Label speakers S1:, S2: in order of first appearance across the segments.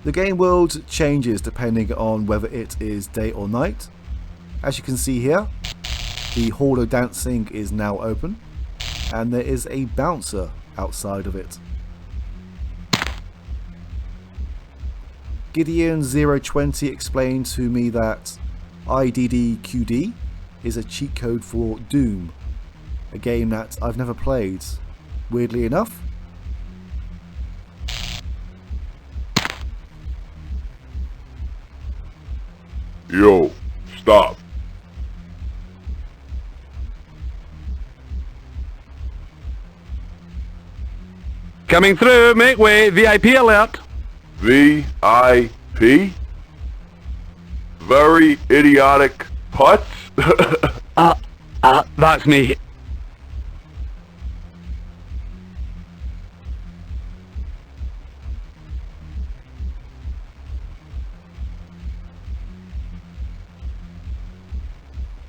S1: The game world changes depending on whether it is day or night. As you can see here, the hall of dancing is now open, and there is a bouncer outside of it. Gideon020 explained to me that IDDQD is a cheat code for Doom, a game that I've never played, weirdly enough.
S2: Yo, stop.
S3: Coming through, make way, VIP alert.
S2: VIP? Very idiotic putts?
S3: That's me.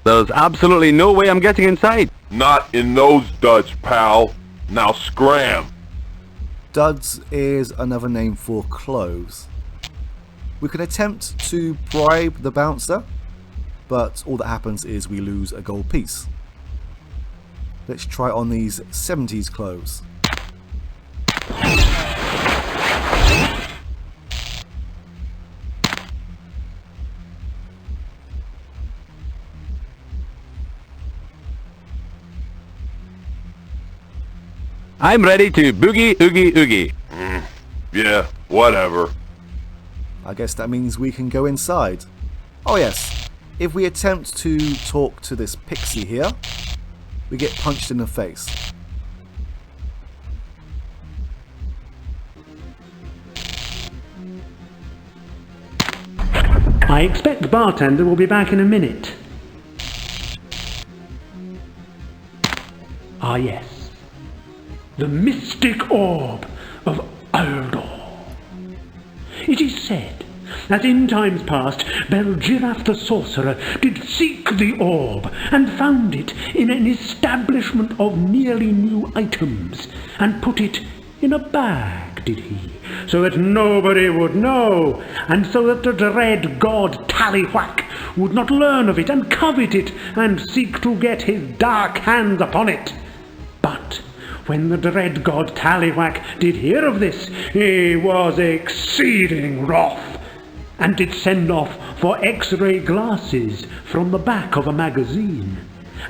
S3: There's absolutely no way I'm getting inside.
S2: Not in those duds, pal. Now scram.
S1: Duds is another name for clothes. We can attempt to bribe the bouncer, but all that happens is we lose a gold piece. Let's try on these 70s clothes.
S3: I'm ready to boogie oogie oogie.
S2: Yeah, whatever.
S1: I guess that means we can go inside. Oh yes, if we attempt to talk to this pixie here, we get punched in the face.
S4: I expect the bartender will be back in a minute. Ah yes. The mystic orb of Aldor. It is said that in times past Belgiraf the sorcerer did seek the orb and found it in an establishment of nearly new items and put it in a bag, did he, so that nobody would know, and so that the dread god Tallywhack would not learn of it and covet it and seek to get his dark hands upon it. But when the dread god Tallywhack did hear of this, he was exceeding wroth, and did send off for X-ray glasses from the back of a magazine,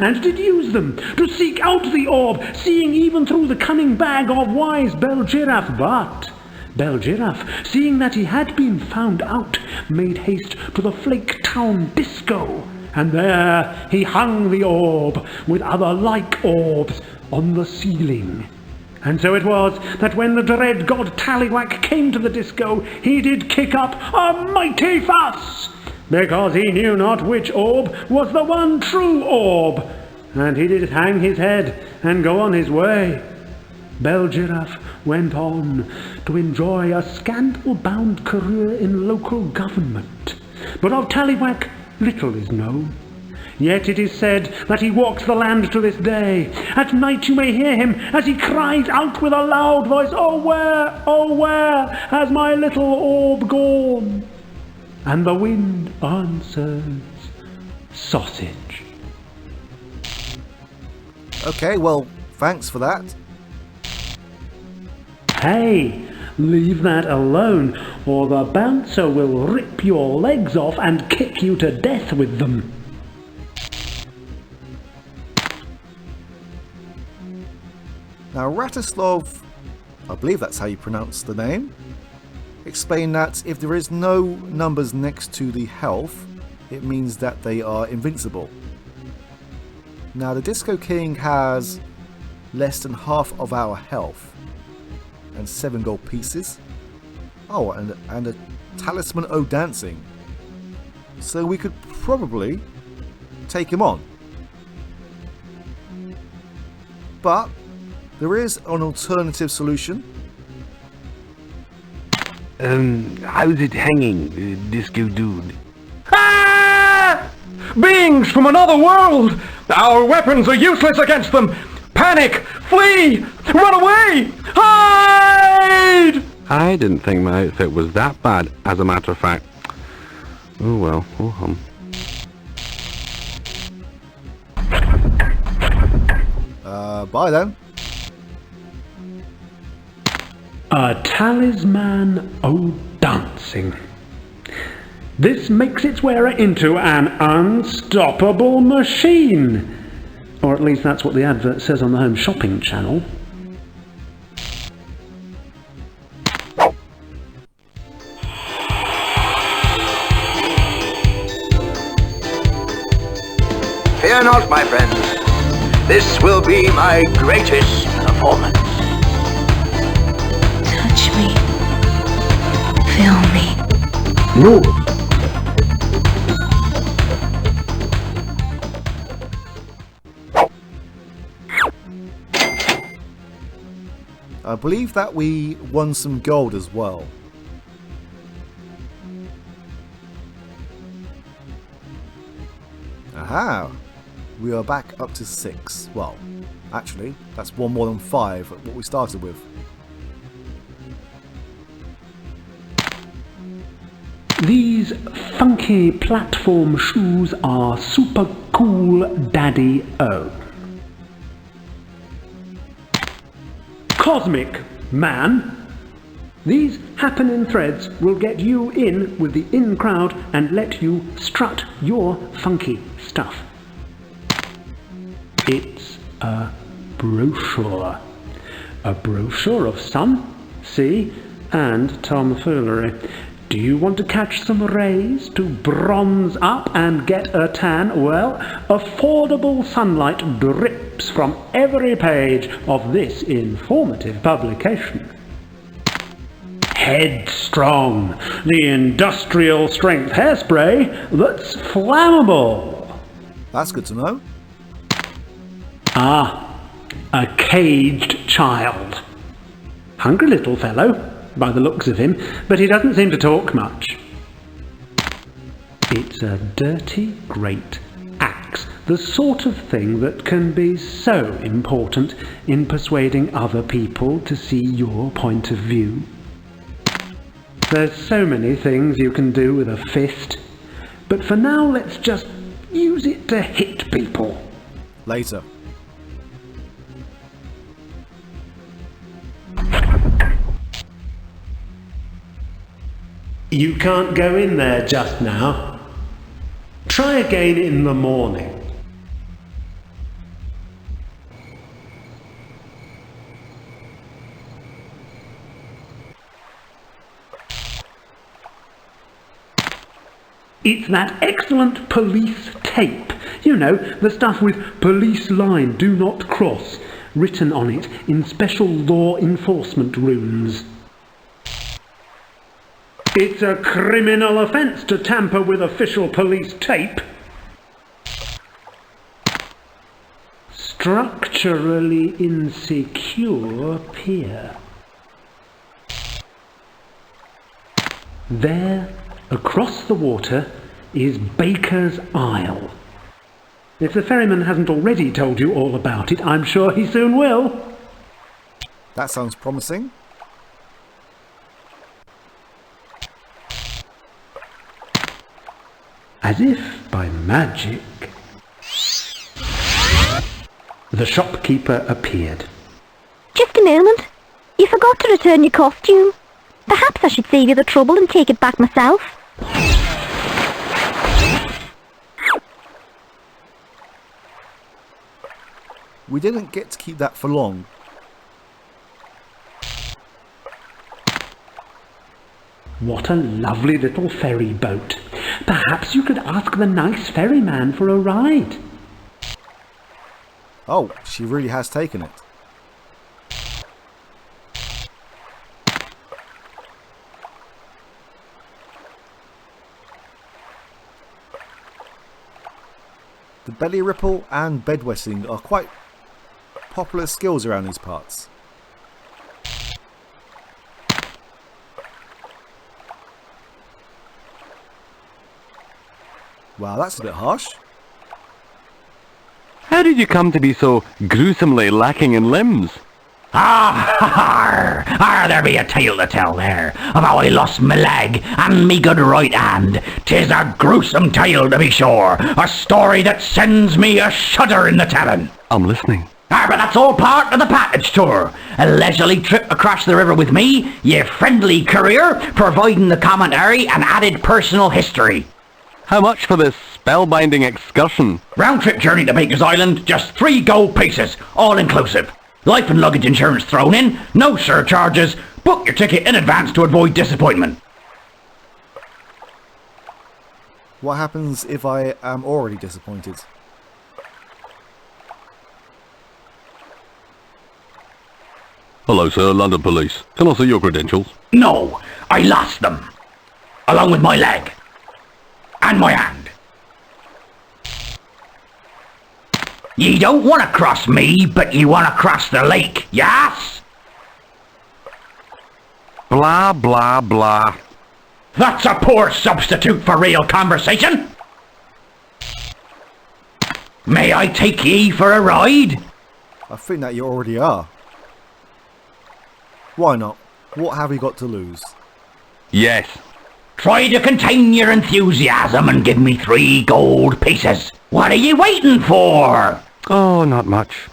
S4: and did use them to seek out the orb, seeing even through the cunning bag of wise Belgiraf. But Belgiraf, seeing that he had been found out, made haste to the Flake Town disco, and there he hung the orb with other like orbs on the ceiling. And so it was that when the dread god Tallywhack came to the disco, he did kick up a mighty fuss, because he knew not which orb was the one true orb, and he did hang his head and go on his way. Belgiraf went on to enjoy a scandal-bound career in local government, but of Tallywhack little is known. Yet it is said that he walks the land to this day. At night you may hear him as he cries out with a loud voice, oh where has my little orb gone? And the wind answers, sausage.
S1: Okay, well, thanks for that.
S4: Hey, leave that alone, or the bouncer will rip your legs off and kick you to death with them.
S1: Now Ratislav, I believe that's how you pronounce the name, explained that if there is no numbers next to the health, it means that they are invincible. Now the Disco King has less than half of our health and 7 gold pieces. Oh, and a Talisman O Dancing. So we could probably take him on. But there is an alternative solution.
S3: How's it hanging, Disco Dude? Ah! Beings from another world! Our weapons are useless against them! Panic! Flee! Run away! Hide! I didn't think my outfit was that bad, as a matter of fact. Oh well, oh hum.
S1: Bye then.
S4: A talisman o' dancing. This makes its wearer into an unstoppable machine. Or at least that's what the advert says on the Home Shopping channel.
S5: Fear not, my friends. This will be my greatest performance.
S6: Touch me. Feel me.
S4: No.
S1: I believe that we won some gold as well. Aha! We are back up to 6. Well, actually, that's one more than 5 at what we started with.
S4: These funky platform shoes are super cool daddy-o. Cosmic Man. These happening threads will get you in with the in crowd and let you strut your funky stuff. It's a brochure. A brochure of sun, sea and tomfoolery. Do you want to catch some rays to bronze up and get a tan? Well, affordable sunlight drips from every page of this informative publication. Headstrong, the industrial strength hairspray that's flammable.
S1: That's good to know.
S4: Ah, a caged child. Hungry little fellow, by the looks of him, but he doesn't seem to talk much. It's a dirty great axe, the sort of thing that can be so important in persuading other people to see your point of view. There's so many things you can do with a fist, but for now let's just use it to hit people.
S1: Later.
S4: You can't go in there just now. Try again in the morning. It's that excellent police tape. You know, the stuff with police line do not cross written on it in special law enforcement rooms. It's a criminal offence to tamper with official police tape. Structurally insecure peer. There, across the water, is Baker's Isle. If the ferryman hasn't already told you all about it, I'm sure he soon will.
S1: That sounds promising.
S4: As if by magic, the shopkeeper appeared.
S7: Just a moment. You forgot to return your costume. Perhaps I should save you the trouble and take it back myself.
S1: We didn't get to keep that for long.
S4: What a lovely little ferry boat. Perhaps you could ask the nice ferryman for a ride.
S1: Oh, she really has taken it. The belly ripple and bedwetting are quite popular skills around these parts. Wow, that's a bit harsh.
S3: How did you come to be so gruesomely lacking in limbs?
S8: There be a tale to tell there, of how I lost my leg and me good right hand. 'Tis a gruesome tale to be sure, a story that sends me a shudder in the telling.
S3: I'm listening.
S8: But that's all part of the package tour. A leisurely trip across the river with me, your friendly courier, providing the commentary and added personal history.
S3: How much for this spellbinding excursion?
S8: Round-trip journey to Baker's Island, just 3 gold pieces, all inclusive. Life and luggage insurance thrown in, no surcharges. Book your ticket in advance to avoid disappointment.
S1: What happens if I am already disappointed?
S3: Hello, sir, London Police. Can I see your credentials?
S8: No, I lost them. Along with my leg. And my hand. Ye don't want to cross me, but ye want to cross the lake, yes?
S3: Blah, blah, blah.
S8: That's a poor substitute for real conversation. May I take ye for a ride?
S1: I think that you already are. Why not? What have we got to lose?
S3: Yes.
S8: Try to contain your enthusiasm and give me 3 gold pieces. What are you waiting for?
S3: Oh, not much.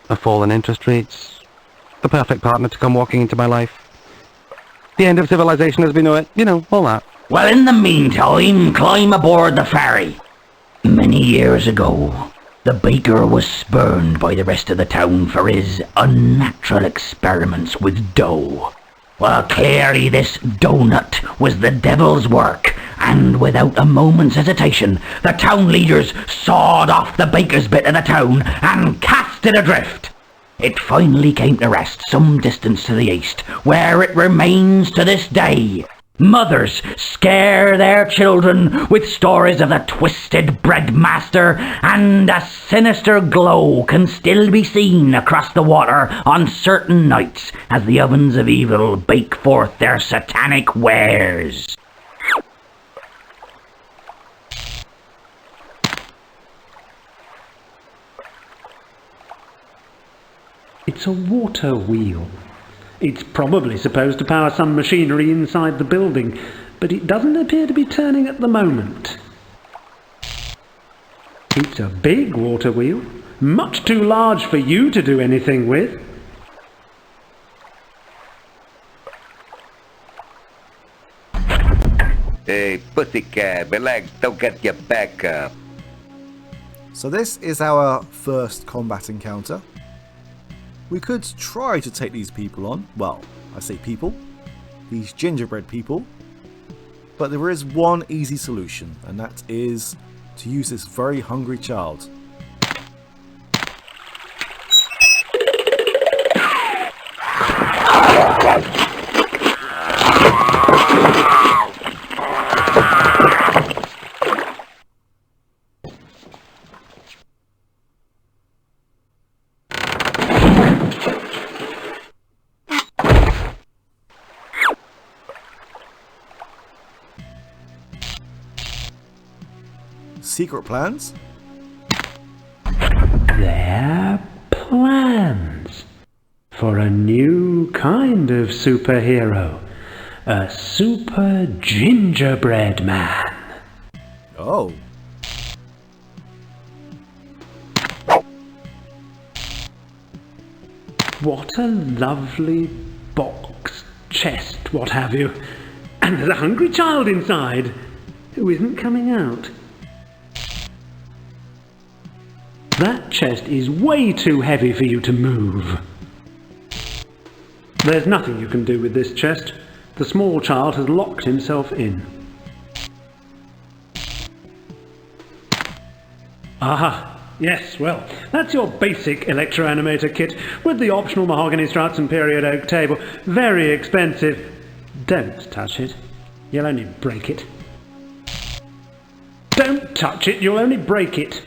S3: A fall in interest rates. The perfect partner to come walking into my life. The end of civilization as we know it. You know, all that.
S8: Well, in the meantime, climb aboard the ferry. Many years ago, the baker was spurned by the rest of the town for his unnatural experiments with dough. Well, clearly this donut was the devil's work, and without a moment's hesitation, the town leaders sawed off the baker's bit of the town and cast it adrift. It finally came to rest some distance to the east, where it remains to this day. Mothers scare their children with stories of the twisted bread master, and a sinister glow can still be seen across the water on certain nights as the ovens of evil bake forth their satanic wares.
S4: It's a water wheel. It's probably supposed to power some machinery inside the building, but it doesn't appear to be turning at the moment. It's a big water wheel, much too large for you to do anything with.
S5: Hey, pussycat, relax, don't get your back up.
S1: So this is our first combat encounter. We could try to take these people on. Well, I say people. These gingerbread people. But there is one easy solution, and that is to use this very hungry child. Secret plans?
S4: They're plans for a new kind of superhero. A super gingerbread man.
S1: Oh.
S4: What a lovely box, chest, what have you. And there's a hungry child inside who isn't coming out. That chest is way too heavy for you to move. There's nothing you can do with this chest. The small child has locked himself in. Aha, yes, well, that's your basic electroanimator kit with the optional mahogany struts and period oak table. Very expensive. Don't touch it. You'll only break it. Don't touch it, you'll only break it.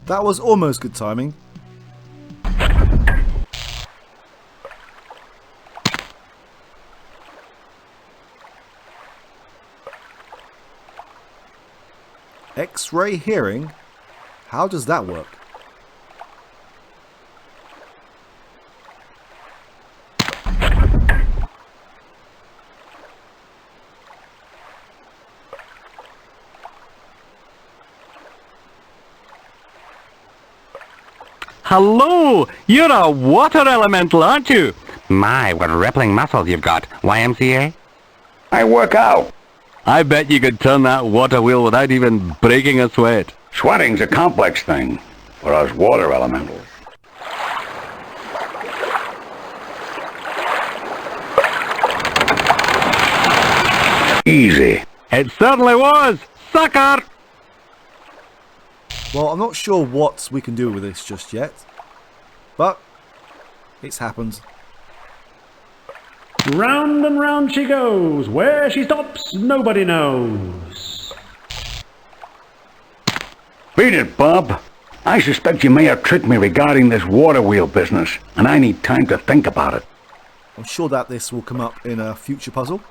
S1: That was almost good timing. X-ray hearing? How does that work?
S3: Hello! You're a water elemental, aren't you? My, what rippling muscles you've got. YMCA?
S5: I work out.
S3: I bet you could turn that water wheel without even breaking a sweat.
S5: Sweating's a complex thing for us water elementals. Easy.
S3: It certainly was! Sucker!
S1: Well, I'm not sure what we can do with this just yet, but it's happened.
S4: Round and round she goes. Where she stops, nobody knows.
S5: Beat it, Bob. I suspect you may have tricked me regarding this water wheel business, and I need time to think about it.
S1: I'm sure that this will come up in a future puzzle.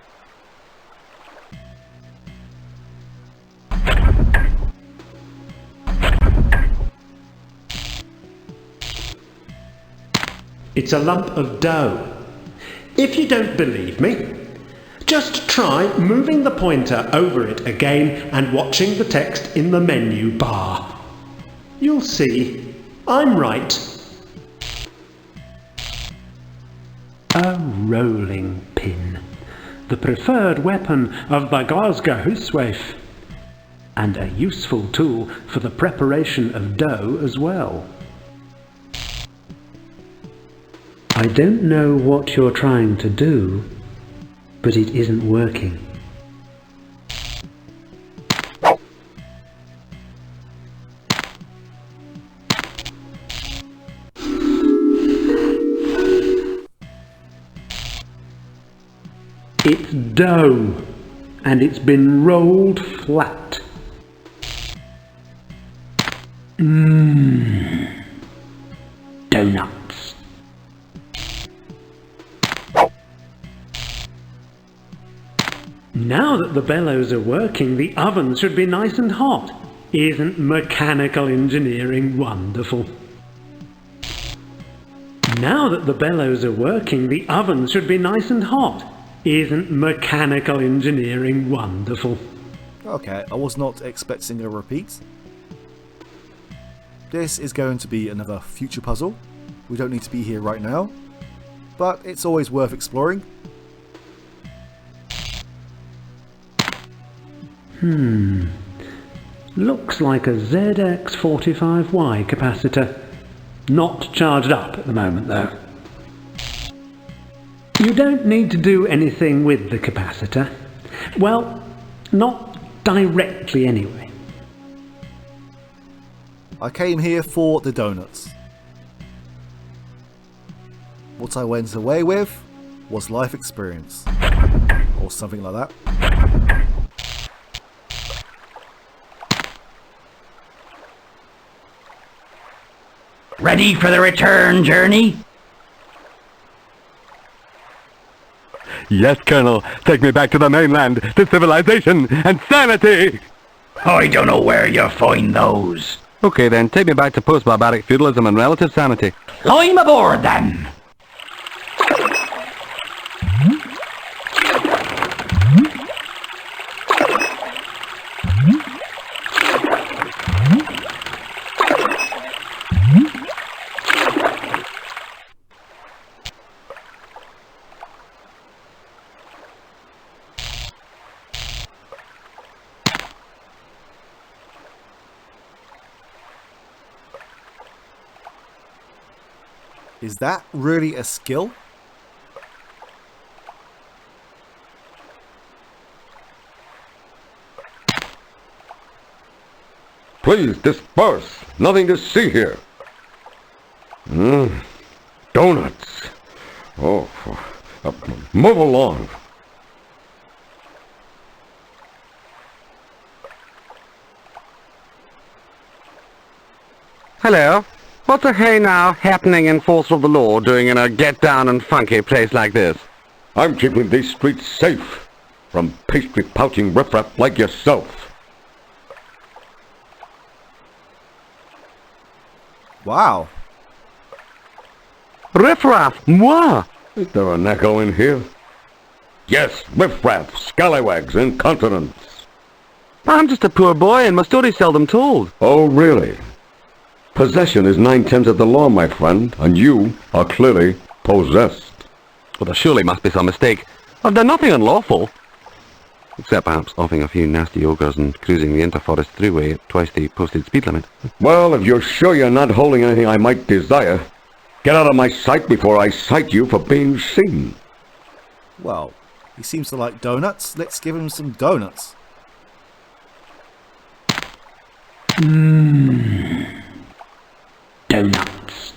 S4: It's a lump of dough. If you don't believe me, just try moving the pointer over it again and watching the text in the menu bar. You'll see, I'm right. A rolling pin, the preferred weapon of the Glasgow housewife, and a useful tool for the preparation of dough as well. I don't know what you're trying to do, but it isn't working. It's dough, and it's been rolled flat. Donuts. Now that the bellows are working, the ovens should be nice and hot. Isn't mechanical engineering wonderful? Now that the bellows are working, the ovens should be nice and hot. Isn't mechanical engineering wonderful?
S1: Okay, I was not expecting a repeat. This is going to be another future puzzle. We don't need to be here right now, but it's always worth exploring.
S4: Looks like a ZX45Y capacitor. Not charged up at the moment though. You don't need to do anything with the capacitor. Well, not directly anyway.
S1: I came here for the donuts. What I went away with was life experience. Or something like that.
S8: Ready for the return journey?
S3: Yes, Colonel. Take me back to the mainland, to civilization and sanity!
S8: I don't know where you find those.
S3: Okay then, take me back to post-barbaric feudalism and relative sanity.
S8: Climb aboard then!
S1: Is that really a skill?
S2: Please disperse. Nothing to see here. Donuts. Oh, move along.
S3: Hello. What's the hey now happening in Force of the Law doing in a get-down and funky place like this?
S2: I'm keeping these streets safe from pastry-pouching riffraff like yourself.
S1: Wow.
S3: Riffraff, moi!
S5: Is there an echo in here? Yes, riffraff, scallywags, incontinence.
S3: I'm just a poor boy and my story's seldom told.
S5: Oh, really? Possession is 9/10 of the law, my friend, and you are clearly possessed.
S3: Well, there surely must be some mistake. I've done nothing unlawful. Except perhaps offing a few nasty ogres and cruising the interforest throughway at twice the posted speed limit.
S5: Well, if you're sure you're not holding anything I might desire, get out of my sight before I cite you for being seen.
S1: Well, he seems to like donuts. Let's give him some donuts.
S4: Donuts.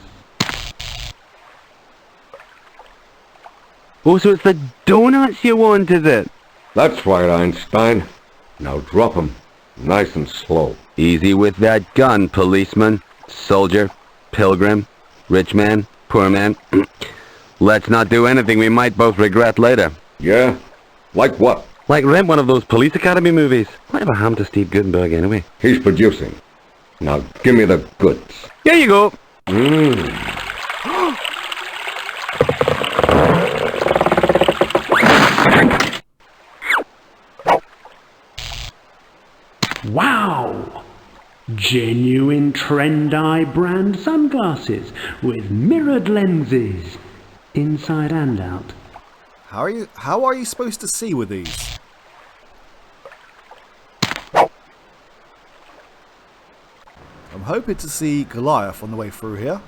S3: Oh, so it's the donuts you want, is it?
S5: That's right, Einstein. Now drop 'em, nice and slow.
S3: Easy with that gun, policeman, soldier, pilgrim, rich man, poor man. Let's not do anything we might both regret later.
S5: Yeah? Like what?
S3: Like rent one of those police academy movies. Whatever happened to Steve Gutenberg anyway?
S5: He's producing. Now give me the goods.
S3: Here you go.
S4: Wow! Genuine Trend-Eye brand sunglasses with mirrored lenses, inside and out.
S1: How are you supposed to see with these? I'm hoping to see Goliath on the way through here.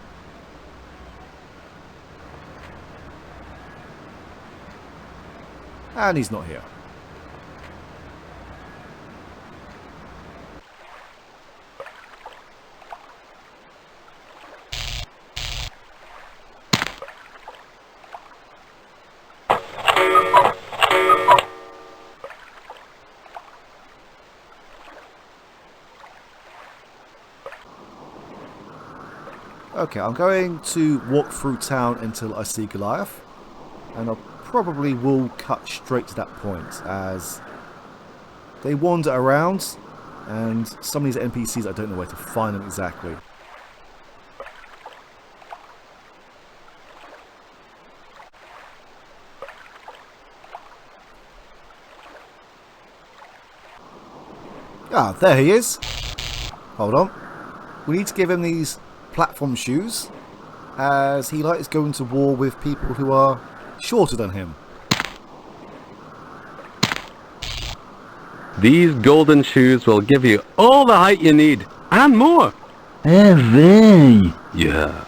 S1: And he's not here. Okay, I'm going to walk through town until I see Goliath, and I probably will cut straight to that point as they wander around and some of these NPCs I don't know where to find them exactly. Ah, there he is. Hold on. We need to give him these platform shoes, as he likes going to war with people who are shorter than him.
S3: These golden shoes will give you all the height you need, and more.
S8: Heavy.
S3: Yeah,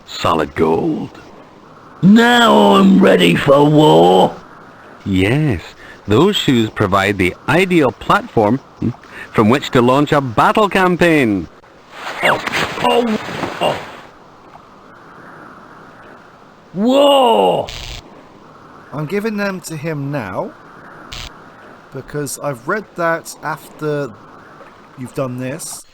S3: solid gold.
S8: Now I'm ready for war.
S3: Yes, those shoes provide the ideal platform from which to launch a battle campaign.
S8: War.
S1: I'm giving them to him now because I've read that after you've done this,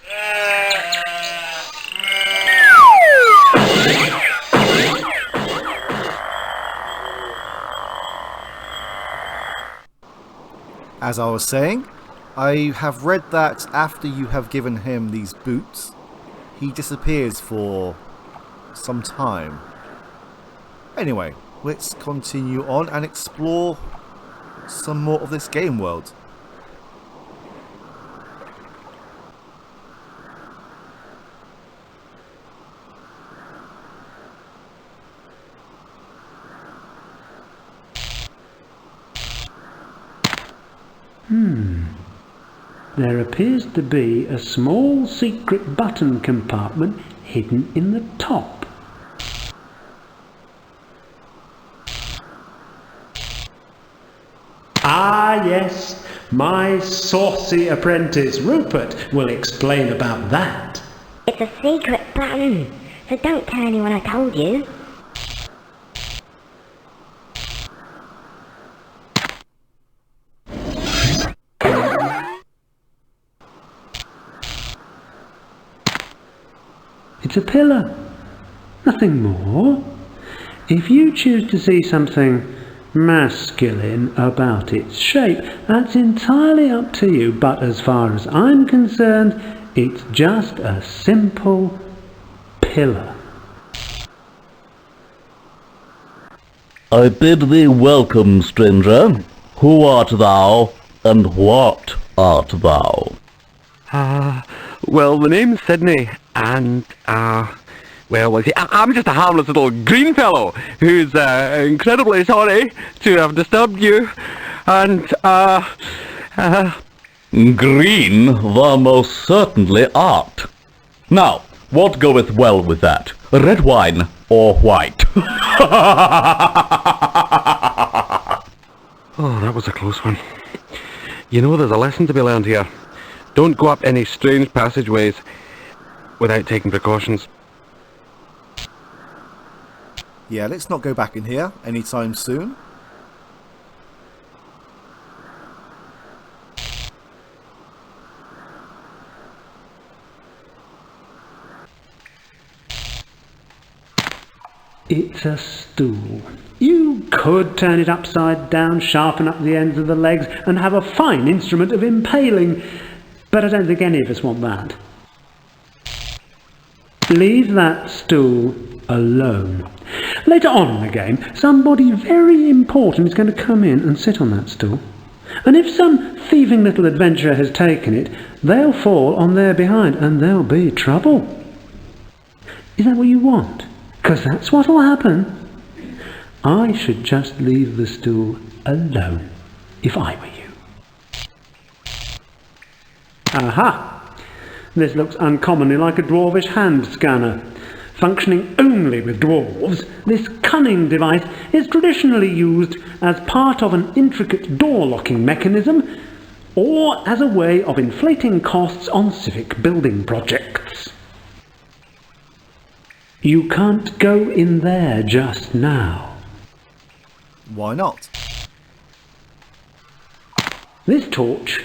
S1: as I was saying, I have read that after you have given him these boots, he disappears for some time. Anyway, let's continue on and explore some more of this game world.
S4: There appears to be a small secret button compartment hidden in the top. Ah yes, my saucy apprentice Rupert will explain about that.
S7: It's a secret button, so don't tell anyone I told you.
S4: It's a pillar, nothing more. If you choose to see something masculine about its shape, that's entirely up to you, but as far as I'm concerned, it's just a simple pillar. pillar.
S9: I bid thee welcome, stranger. Who art thou, and what art thou?
S3: Well, the name's Thidney, and, well, you see, I'm just a harmless little green fellow who's, incredibly sorry to have disturbed you, and,
S9: Green thou most certainly art. Now, what goeth well with that? Red wine or white?
S3: Oh, that was a close one. You know, there's a lesson to be learned here. Don't go up any strange passageways without taking precautions.
S1: Yeah, let's not go back in here anytime soon.
S4: It's a stool. You could turn it upside down, sharpen up the ends of the legs, and have a fine instrument of impaling, but I don't think any of us want that. Leave that stool alone. Later on in the game, somebody very important is going to come in and sit on that stool. And if some thieving little adventurer has taken it, they'll fall on their behind, and there'll be trouble. Is that what you want? 'Cause that's what'll happen. I should just leave the stool alone, if I were you. Aha! This looks uncommonly like a dwarvish hand scanner. Functioning only with dwarves, this cunning device is traditionally used as part of an intricate door-locking mechanism, or as a way of inflating costs on civic building projects. You can't go in there just now.
S1: Why not?
S4: This torch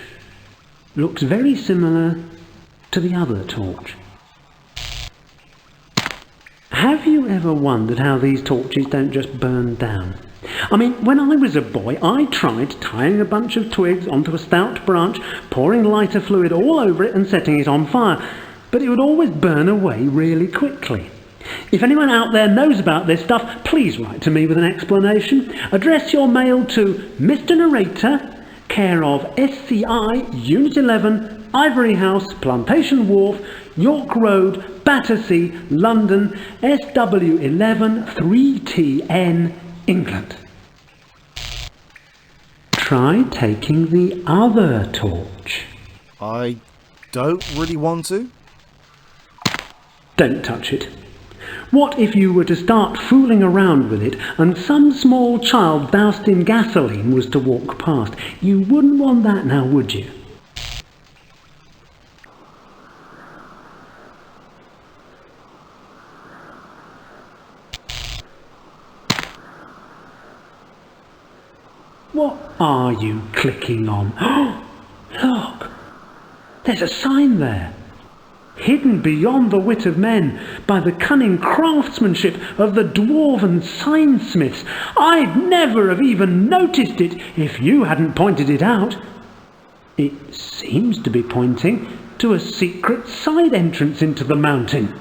S4: looks very similar to the other torch. Have you ever wondered how these torches don't just burn down? I mean, when I was a boy, I tried tying a bunch of twigs onto a stout branch, pouring lighter fluid all over it and setting it on fire, but it would always burn away really quickly. If anyone out there knows about this stuff, please write to me with an explanation. Address your mail to Mr. Narrator, care of SCI, Unit 11, Ivory House, Plantation Wharf, York Road, Battersea, London, SW11 3TN, England. Try taking the other torch.
S1: I don't really want to.
S4: Don't touch it. What if you were to start fooling around with it and some small child doused in gasoline was to walk past? You wouldn't want that now, would you? What are you clicking on? Look! There's a sign there. Hidden beyond the wit of men by the cunning craftsmanship of the dwarven signsmiths. I'd never have even noticed it if you hadn't pointed it out. It seems to be pointing to a secret side entrance into the mountain.